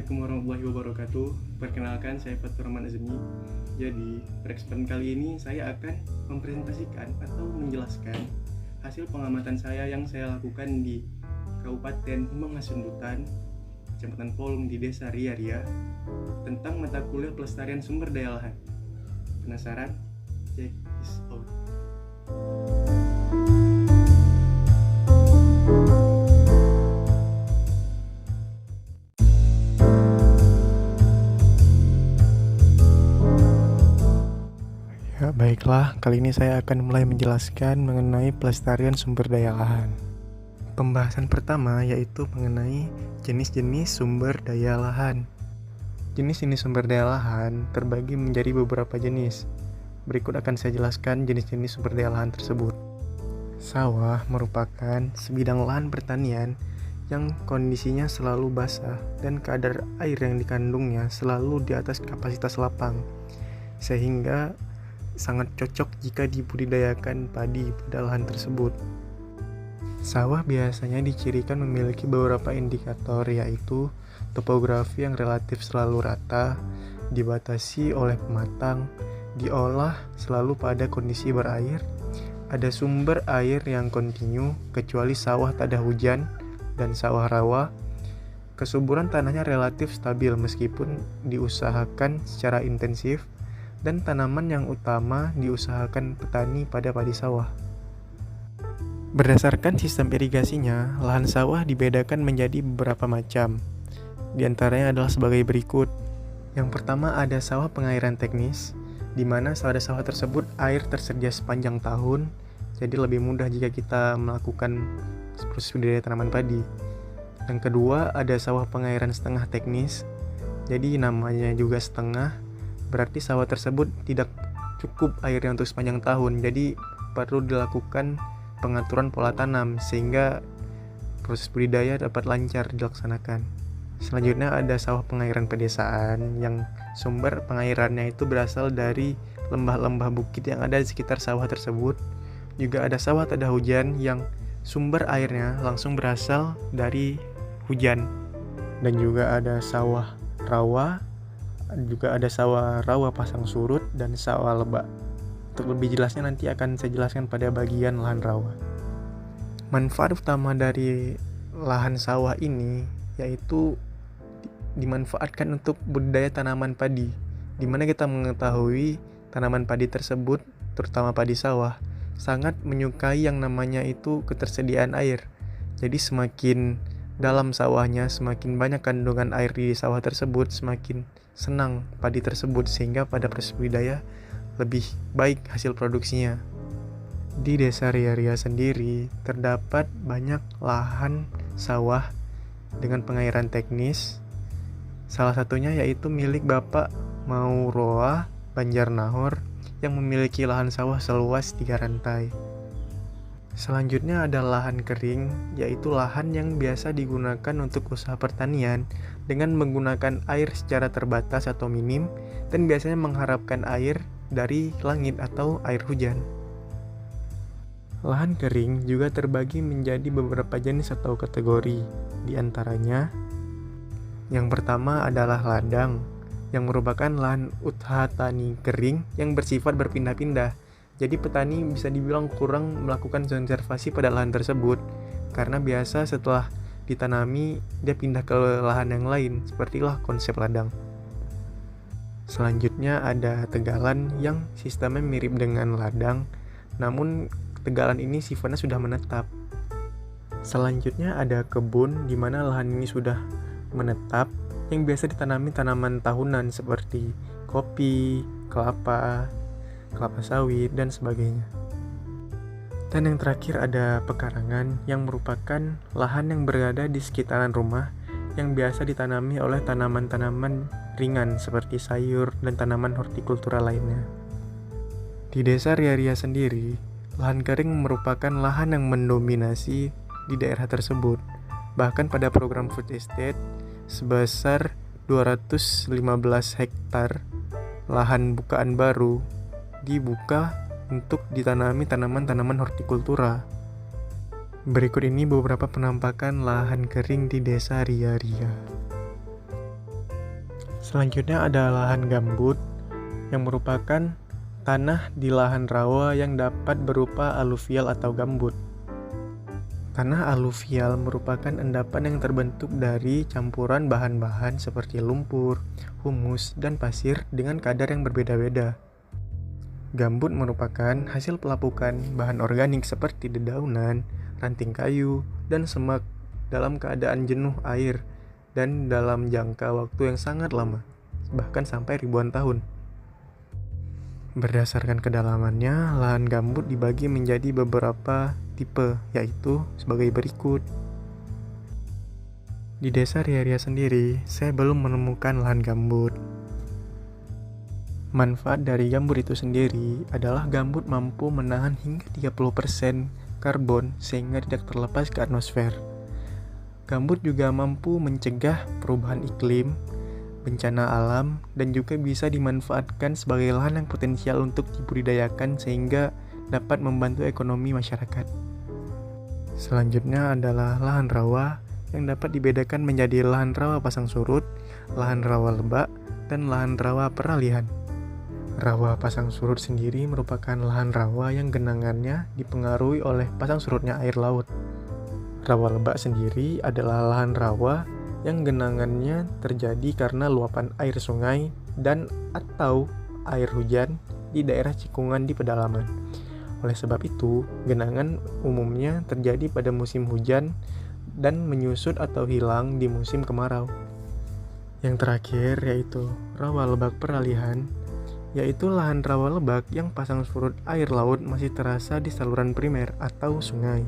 Assalamualaikum warahmatullahi wabarakatuh. Perkenalkan, saya Fatur Rahman Azmi. Jadi, pada kesempatan kali ini saya akan mempresentasikan atau menjelaskan hasil pengamatan saya yang saya lakukan di Kabupaten Humbang Hasundutan, Kecamatan Polong di Desa Ria-Ria, tentang mata kuliah pelestarian sumber daya lahan. Penasaran? Check this out. Ya, baiklah, kali ini saya akan mulai menjelaskan mengenai pelestarian sumber daya lahan. Pembahasan pertama yaitu mengenai jenis-jenis sumber daya lahan. Jenis-jenis sumber daya lahan terbagi menjadi beberapa jenis. Berikut akan saya jelaskan jenis-jenis sumber daya lahan tersebut. Sawah merupakan sebidang lahan pertanian yang kondisinya selalu basah dan kadar air yang dikandungnya selalu di atas kapasitas lapang, sehingga sangat cocok jika dibudidayakan padi pada lahan tersebut. Sawah biasanya dicirikan memiliki beberapa indikator, yaitu topografi yang relatif selalu rata, dibatasi oleh pematang, diolah selalu pada kondisi berair, ada sumber air yang kontinu kecuali sawah tak ada hujan dan sawah rawa, kesuburan tanahnya relatif stabil meskipun diusahakan secara intensif, dan tanaman yang utama diusahakan petani pada padi sawah. Berdasarkan sistem irigasinya, lahan sawah dibedakan menjadi beberapa macam. Di antaranya adalah sebagai berikut. Yang pertama ada sawah pengairan teknis, di mana pada sawah tersebut air tersedia sepanjang tahun, jadi lebih mudah jika kita melakukan proses budidaya tanaman padi. Yang kedua ada sawah pengairan setengah teknis, jadi namanya juga setengah, berarti sawah tersebut tidak cukup airnya untuk sepanjang tahun, jadi perlu dilakukan pengaturan pola tanam sehingga proses budidaya dapat lancar dilaksanakan. Selanjutnya ada sawah pengairan pedesaan yang sumber pengairannya itu berasal dari lembah-lembah bukit yang ada di sekitar sawah tersebut. Juga ada sawah tak ada hujan yang sumber airnya langsung berasal dari hujan. Dan juga ada sawah rawa, juga ada sawah rawa pasang surut dan sawah lebak. Untuk lebih jelasnya nanti akan saya jelaskan pada bagian lahan rawa. Manfaat utama dari lahan sawah ini yaitu dimanfaatkan untuk budidaya tanaman padi, di mana kita mengetahui tanaman padi tersebut, terutama padi sawah, sangat menyukai yang namanya itu ketersediaan air. Jadi semakin dalam sawahnya, semakin banyak kandungan air di sawah tersebut, semakin senang padi tersebut, sehingga pada proses budidaya lebih baik hasil produksinya. Di Desa Ria-Ria sendiri terdapat banyak lahan sawah dengan pengairan teknis. Salah satunya yaitu milik Bapak Mauroa Banjarnahor yang memiliki lahan sawah seluas 3 rantai. Selanjutnya ada lahan kering, yaitu lahan yang biasa digunakan untuk usaha pertanian dengan menggunakan air secara terbatas atau minim dan biasanya mengharapkan air dari langit atau air hujan. Lahan kering juga terbagi menjadi beberapa jenis atau kategori. Di antaranya, yang pertama adalah ladang, yang merupakan lahan usaha tani kering yang bersifat berpindah-pindah. Jadi petani bisa dibilang kurang melakukan konservasi pada lahan tersebut, karena biasa setelah ditanami dia pindah ke lahan yang lain, sepertilah konsep ladang. Selanjutnya ada tegalan yang sistemnya mirip dengan ladang, namun tegalan ini sifatnya sudah menetap. Selanjutnya ada kebun, di mana lahan ini sudah menetap, yang biasa ditanami tanaman tahunan seperti kopi, kelapa sawit, dan sebagainya. Dan yang terakhir ada pekarangan, yang merupakan lahan yang berada di sekitaran rumah, yang biasa ditanami oleh tanaman-tanaman ringan seperti sayur dan tanaman hortikultura lainnya. Di Desa Ria-Ria sendiri, lahan kering merupakan lahan yang mendominasi di daerah tersebut. Bahkan pada program food estate sebesar 215 hektar lahan bukaan baru dibuka untuk ditanami tanaman-tanaman hortikultura. Berikut ini beberapa penampakan lahan kering di Desa Ria-Ria. Selanjutnya ada lahan gambut, yang merupakan tanah di lahan rawa yang dapat berupa aluvial atau gambut. Tanah aluvial merupakan endapan yang terbentuk dari campuran bahan-bahan seperti lumpur, humus, dan pasir dengan kadar yang berbeda-beda. Gambut merupakan hasil pelapukan bahan organik seperti dedaunan, ranting kayu, dan semak dalam keadaan jenuh air dan dalam jangka waktu yang sangat lama, bahkan sampai ribuan tahun. Berdasarkan kedalamannya, lahan gambut dibagi menjadi beberapa tipe, yaitu sebagai berikut. Di desa Ria-Ria sendiri, saya belum menemukan lahan gambut. Manfaat dari gambut itu sendiri adalah gambut mampu menahan hingga 30% karbon sehingga tidak terlepas ke atmosfer. Gambut juga mampu mencegah perubahan iklim, bencana alam, dan juga bisa dimanfaatkan sebagai lahan yang potensial untuk dibudidayakan sehingga dapat membantu ekonomi masyarakat. Selanjutnya adalah lahan rawa yang dapat dibedakan menjadi lahan rawa pasang surut, lahan rawa lebak, dan lahan rawa peralihan. Rawa pasang surut sendiri merupakan lahan rawa yang genangannya dipengaruhi oleh pasang surutnya air laut. Rawa lebak sendiri adalah lahan rawa yang genangannya terjadi karena luapan air sungai dan atau air hujan di daerah cikungan di pedalaman. Oleh sebab itu, genangan umumnya terjadi pada musim hujan dan menyusut atau hilang di musim kemarau. Yang terakhir yaitu rawa lebak peralihan, yaitu lahan rawa lebak yang pasang surut air laut masih terasa di saluran primer atau sungai.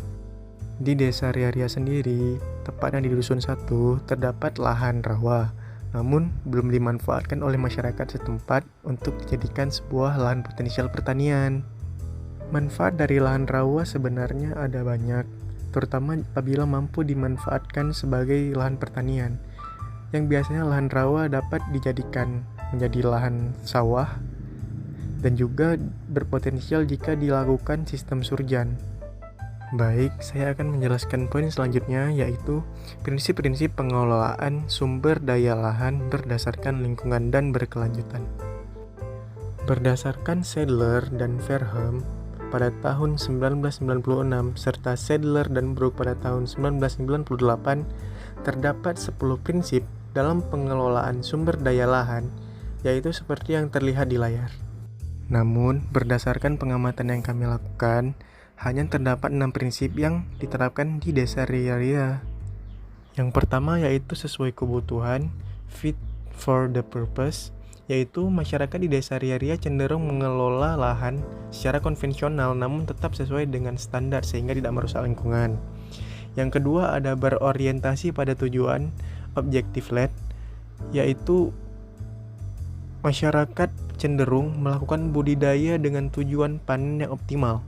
Di desa Ria-Ria sendiri, tepatnya di Dusun 1, terdapat lahan rawa, namun belum dimanfaatkan oleh masyarakat setempat untuk dijadikan sebuah lahan potensial pertanian. Manfaat dari lahan rawa sebenarnya ada banyak, terutama apabila mampu dimanfaatkan sebagai lahan pertanian, yang biasanya lahan rawa dapat dijadikan menjadi lahan sawah, dan juga berpotensial jika dilakukan sistem surjan. Baik, saya akan menjelaskan poin selanjutnya, yaitu prinsip-prinsip pengelolaan sumber daya lahan berdasarkan lingkungan dan berkelanjutan. Berdasarkan Sadler dan Verheem pada tahun 1996 serta Sadler dan Brook pada tahun 1998, terdapat 10 prinsip dalam pengelolaan sumber daya lahan, yaitu seperti yang terlihat di layar. Namun, berdasarkan pengamatan yang kami lakukan, hanya terdapat 6 prinsip yang diterapkan di desa Ria-Ria. Yang pertama yaitu sesuai kebutuhan, fit for the purpose, yaitu masyarakat di desa Ria-Ria cenderung mengelola lahan secara konvensional namun tetap sesuai dengan standar sehingga tidak merusak lingkungan. Yang kedua ada berorientasi pada tujuan, objective-led, yaitu masyarakat cenderung melakukan budidaya dengan tujuan panen yang optimal.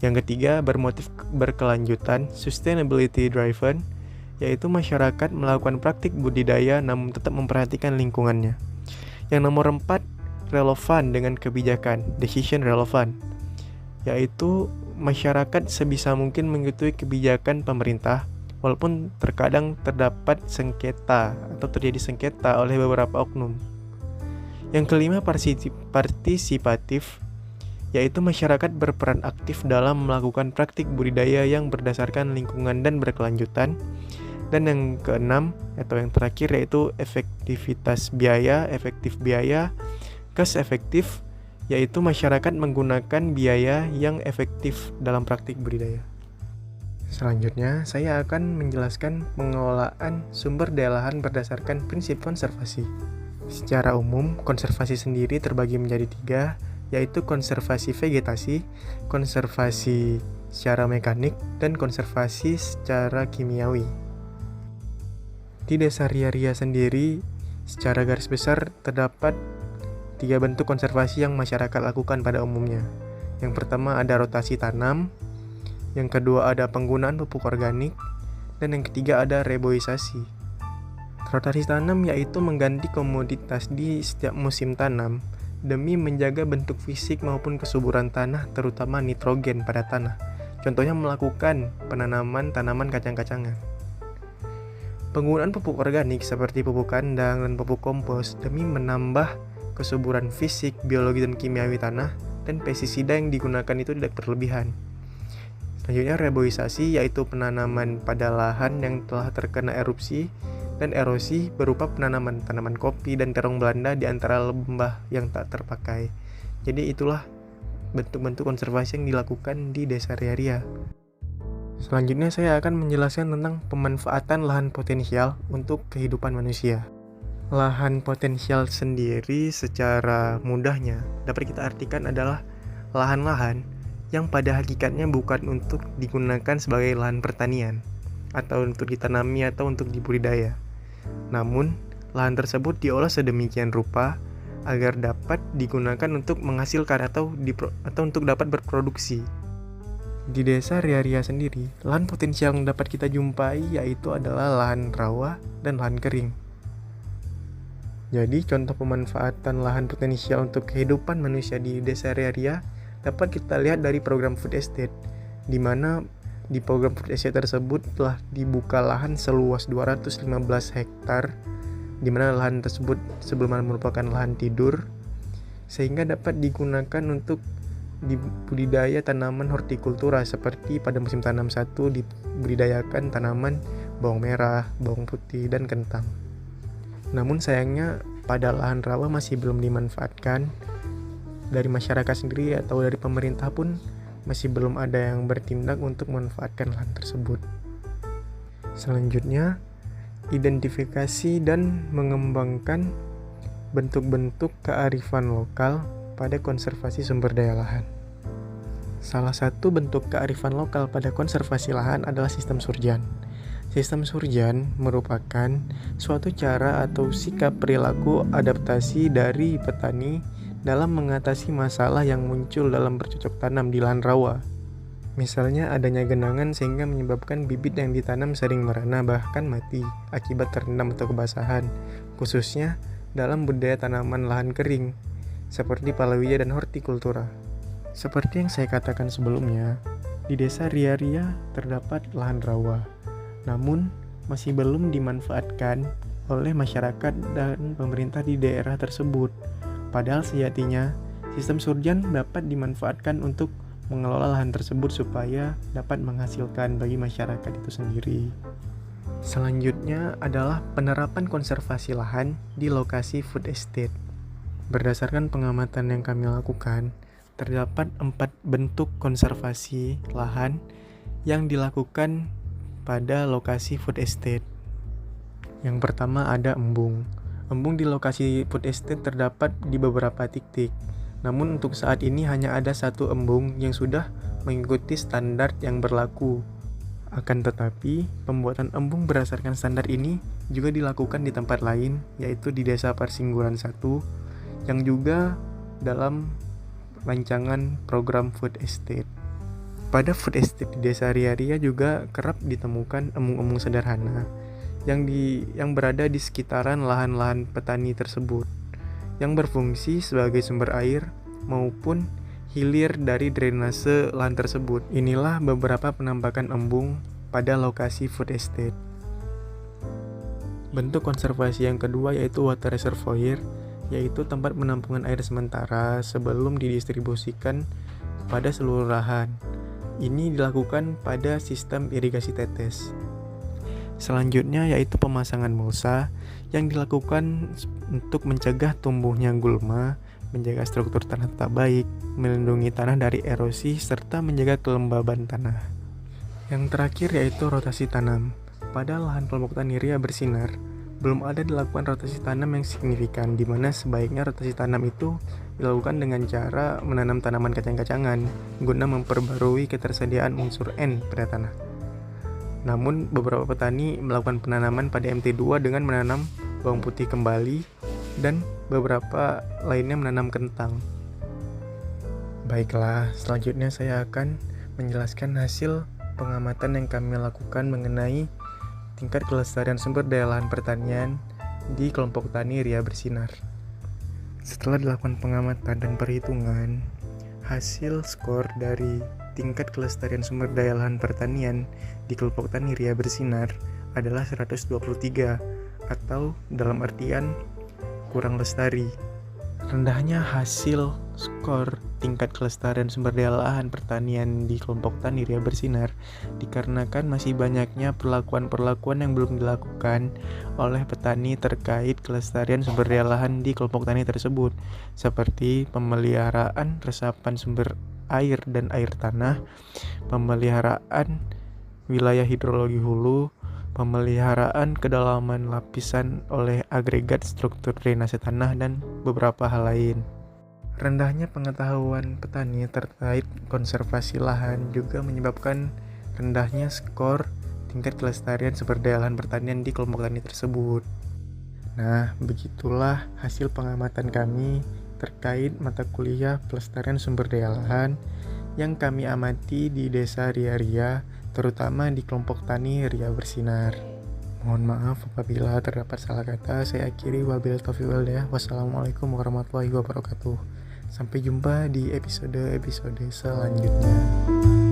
Yang ketiga, bermotif berkelanjutan, sustainability driven, yaitu masyarakat melakukan praktik budidaya namun tetap memperhatikan lingkungannya. Yang nomor 4, relevan dengan kebijakan, decision relevant, yaitu masyarakat sebisa mungkin mengikuti kebijakan pemerintah walaupun terkadang terdapat sengketa atau terjadi sengketa oleh beberapa oknum. Yang kelima, partisipatif, yaitu masyarakat berperan aktif dalam melakukan praktik budidaya yang berdasarkan lingkungan dan berkelanjutan. Dan yang keenam atau yang terakhir yaitu efektivitas biaya, efektif biaya, cost efektif, yaitu masyarakat menggunakan biaya yang efektif dalam praktik budidaya. Selanjutnya, saya akan menjelaskan pengelolaan sumber daya lahan berdasarkan prinsip konservasi. Secara umum, konservasi sendiri terbagi menjadi 3, yaitu konservasi vegetasi, konservasi secara mekanik, dan konservasi secara kimiawi. Di desa Ria-Ria sendiri, secara garis besar terdapat 3 bentuk konservasi yang masyarakat lakukan pada umumnya. Yang pertama ada rotasi tanam, yang kedua ada penggunaan pupuk organik, dan yang ketiga ada reboisasi. Rotasi tanam yaitu mengganti komoditas di setiap musim tanam demi menjaga bentuk fisik maupun kesuburan tanah, terutama nitrogen pada tanah. Contohnya melakukan penanaman tanaman kacang-kacangan. Penggunaan pupuk organik seperti pupuk kandang dan pupuk kompos demi menambah kesuburan fisik, biologi, dan kimiawi tanah, dan pestisida yang digunakan itu tidak berlebihan. Selanjutnya reboisasi, yaitu penanaman pada lahan yang telah terkena erupsi dan erosi berupa penanaman tanaman kopi dan terong Belanda di antara lembah yang tak terpakai. Jadi itulah bentuk-bentuk konservasi yang dilakukan di Desa Ria-Ria. Selanjutnya saya akan menjelaskan tentang pemanfaatan lahan potensial untuk kehidupan manusia. Lahan potensial sendiri secara mudahnya dapat kita artikan adalah lahan-lahan yang pada hakikatnya bukan untuk digunakan sebagai lahan pertanian atau untuk ditanami atau untuk dibudidaya. Namun, lahan tersebut diolah sedemikian rupa agar dapat digunakan untuk menghasilkan atau untuk dapat berproduksi. Di Desa Ria-Ria sendiri, lahan potensial yang dapat kita jumpai yaitu adalah lahan rawa dan lahan kering. Jadi, contoh pemanfaatan lahan potensial untuk kehidupan manusia di Desa Ria-Ria dapat kita lihat dari program food estate, di mana di program food estate tersebut telah dibuka lahan seluas 215 hektar, di mana lahan tersebut sebelumnya merupakan lahan tidur, sehingga dapat digunakan untuk dibudidaya tanaman hortikultura seperti pada musim tanam 1 dibudidayakan tanaman bawang merah, bawang putih, dan kentang. Namun sayangnya pada lahan rawa masih belum dimanfaatkan. Dari masyarakat sendiri atau dari pemerintah pun masih belum ada yang bertindak untuk memanfaatkan lahan tersebut. Selanjutnya, identifikasi dan mengembangkan bentuk-bentuk kearifan lokal pada konservasi sumber daya lahan. Salah satu bentuk kearifan lokal pada konservasi lahan adalah sistem surjan. Sistem surjan merupakan suatu cara atau sikap perilaku adaptasi dari petani dalam mengatasi masalah yang muncul dalam bercocok tanam di lahan rawa. Misalnya adanya genangan sehingga menyebabkan bibit yang ditanam sering merana bahkan mati akibat terendam atau kebasahan, khususnya dalam budidaya tanaman lahan kering seperti palawija dan hortikultura. Seperti yang saya katakan sebelumnya, di Desa Ria-Ria terdapat lahan rawa, namun masih belum dimanfaatkan oleh masyarakat dan pemerintah di daerah tersebut. Padahal sejatinya, sistem surjan dapat dimanfaatkan untuk mengelola lahan tersebut supaya dapat menghasilkan bagi masyarakat itu sendiri. Selanjutnya adalah penerapan konservasi lahan di lokasi food estate. Berdasarkan pengamatan yang kami lakukan, terdapat 4 bentuk konservasi lahan yang dilakukan pada lokasi food estate. Yang pertama ada embung. Embung di lokasi food estate terdapat di beberapa titik. Namun untuk saat ini hanya ada 1 embung yang sudah mengikuti standar yang berlaku. Akan tetapi, pembuatan embung berdasarkan standar ini juga dilakukan di tempat lain, yaitu di Desa Persingguran 1, yang juga dalam rancangan program food estate. Pada food estate di Desa Ria-Ria juga kerap ditemukan embung-embung sederhana yang berada di sekitaran lahan-lahan petani tersebut, yang berfungsi sebagai sumber air maupun hilir dari drainase lahan tersebut. Inilah beberapa penampakan embung pada lokasi food estate. Bentuk konservasi yang kedua yaitu water reservoir, yaitu tempat penampungan air sementara sebelum didistribusikan pada seluruh lahan. Ini dilakukan pada sistem irigasi tetes. Selanjutnya yaitu pemasangan mulsa yang dilakukan untuk mencegah tumbuhnya gulma, menjaga struktur tanah tetap baik, melindungi tanah dari erosi, serta menjaga kelembaban tanah. Yang terakhir yaitu rotasi tanam. Pada lahan kelompok tani Ria Bersinar, belum ada dilakukan rotasi tanam yang signifikan, di mana sebaiknya rotasi tanam itu dilakukan dengan cara menanam tanaman kacang-kacangan guna memperbarui ketersediaan unsur N pada tanah. Namun, beberapa petani melakukan penanaman pada MT2 dengan menanam bawang putih kembali dan beberapa lainnya menanam kentang. Baiklah, selanjutnya saya akan menjelaskan hasil pengamatan yang kami lakukan mengenai tingkat kelestarian sumber daya lahan pertanian di kelompok tani Ria Bersinar. Setelah dilakukan pengamatan dan perhitungan, hasil skor dari tingkat kelestarian sumber daya lahan pertanian di kelompok tani Ria Bersinar adalah 123, atau dalam artian kurang lestari. Rendahnya hasil skor tingkat kelestarian sumber daya lahan pertanian di kelompok tani Ria Bersinar dikarenakan masih banyaknya perlakuan-perlakuan yang belum dilakukan oleh petani terkait kelestarian sumber daya lahan di kelompok tani tersebut, seperti pemeliharaan resapan sumber air dan air tanah, pemeliharaan wilayah hidrologi hulu, pemeliharaan kedalaman lapisan oleh agregat struktur drainase tanah, dan beberapa hal lain. Rendahnya pengetahuan petani terkait konservasi lahan juga menyebabkan rendahnya skor tingkat kelestarian sumber daya lahan pertanian di kelompok tani tersebut. Nah, begitulah hasil pengamatan kami terkait mata kuliah pelestarian sumber daya lahan yang kami amati di Desa Ria-Ria, terutama di kelompok tani Ria Bersinar. Mohon maaf apabila terdapat salah kata. Saya akhiri, wabillahi taufiq wal hidayah. Wassalamualaikum warahmatullahi wabarakatuh. Sampai jumpa di episode-episode selanjutnya.